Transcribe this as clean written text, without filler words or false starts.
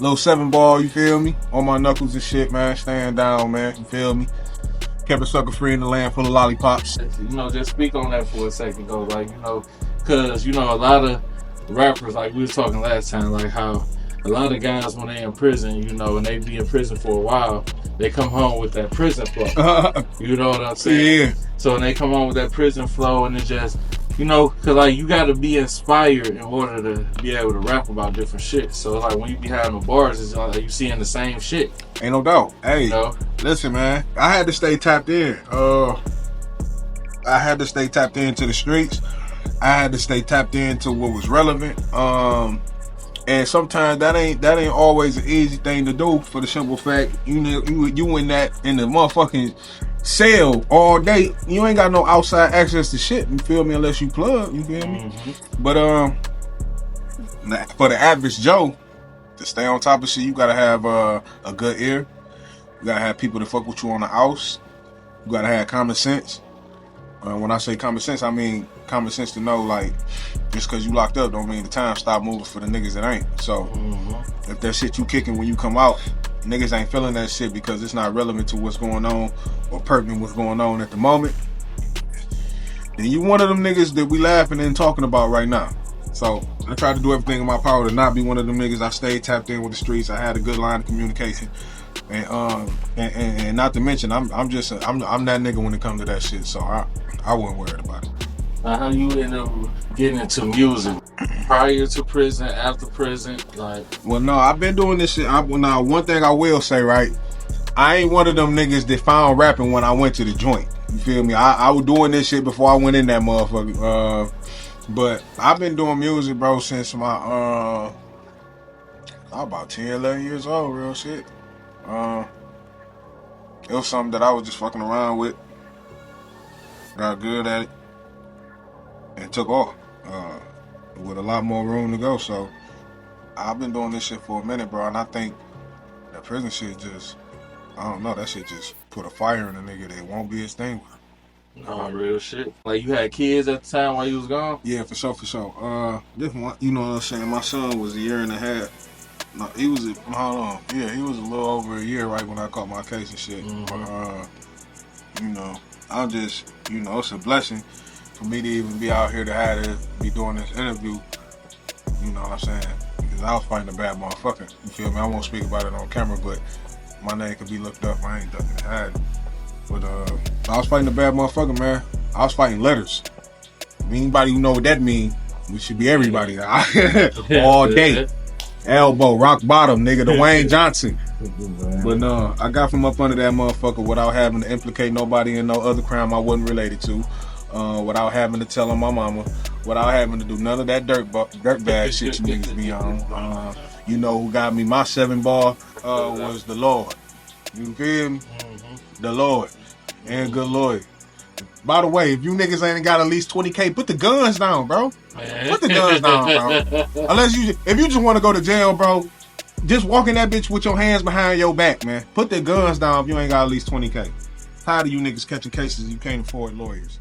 Little 7-ball, you feel me? On my knuckles and shit, man. Staying down, man. You feel me? Kept a sucker free in the land full of lollipops. You know, just speak on that for a second, though. Like, you know, because, you know, a lot of rappers, like we was talking last time, like how a lot of guys, when they in prison, you know, and they be in prison for a while, they come home with that prison flow. You know what I'm saying? Yeah. So when they come home with that prison flow, and it's just, you know, because, like, you got to be inspired in order to be able to rap about different shit. So, like, when you be having the bars, it's like you seeing the same shit. Ain't no doubt. Hey, You know? listen, man. I had to stay tapped in. I had to stay tapped into the streets. I had to stay tapped into what was relevant. And sometimes that ain't always an easy thing to do, for the simple fact you in the motherfucking cell all day. You ain't got no outside access to shit. You feel me? Unless you plug. You feel me? Mm-hmm. But for the average Joe to stay on top of shit, you gotta have a good ear. You gotta have people to fuck with you on the house. You gotta have common sense. When I say common sense, I mean common sense to know, like, just because you locked up don't mean the time stop moving for the niggas that ain't. So if that shit you kicking when you come out, niggas ain't feeling that shit because it's not relevant to what's going on or pertinent what's going on at the moment, then you one of them niggas that we laughing and talking about right now. So I tried to do everything in my power to not be one of them niggas. I stayed tapped in with the streets. I had a good line of communication. And not to mention, I'm that nigga when it comes to that shit. So I wasn't worried about it. How you end up getting into music? Prior to prison, after prison, like? Well, no, I've been doing this shit. Now, one thing I will say, right? I ain't one of them niggas that found rapping when I went to the joint. You feel me? I was doing this shit before I went in that motherfucker. But I've been doing music, bro, since I was about 10, 11 years old, real shit. It was something that I was just fucking around with. Got good at it. And took off. With a lot more room to go. So I've been doing this shit for a minute, bro. And I think that prison shit just, I don't know, that shit just put a fire in a nigga that won't be his thing. Oh, real shit. Like, you had kids at the time while you was gone? Yeah, for sure. This one, you know what I'm saying? My son was a year and a half. No, he was he was a little over a year right when I caught my case and shit. But, you know, I'm just, you know, it's a blessing for me to even be out here to have to be doing this interview. You know what I'm saying? Because I was fighting a bad motherfucker. You feel me? I won't speak about it on camera, but my name could be looked up. I ain't ducking the hide. But I was fighting a bad motherfucker, man. I was fighting letters. Anybody who know what that means, we should be everybody. All day. Elbow, rock bottom, nigga, Dwayne Johnson. But no, I got from up under that motherfucker without having to implicate nobody in no other crime I wasn't related to, without having to tell on my mama, without having to do none of that dirt bag shit you niggas be on. You know who got me my 7-ball was the Lord. You feel me? The Lord. And good Lord. By the way, if you niggas ain't got at least 20K, put the guns down, bro. Put the guns down, bro. If you just want to go to jail, bro, just walk in that bitch with your hands behind your back, man. Put the guns down if you ain't got at least 20K. Tired of you niggas catching cases you can't afford lawyers.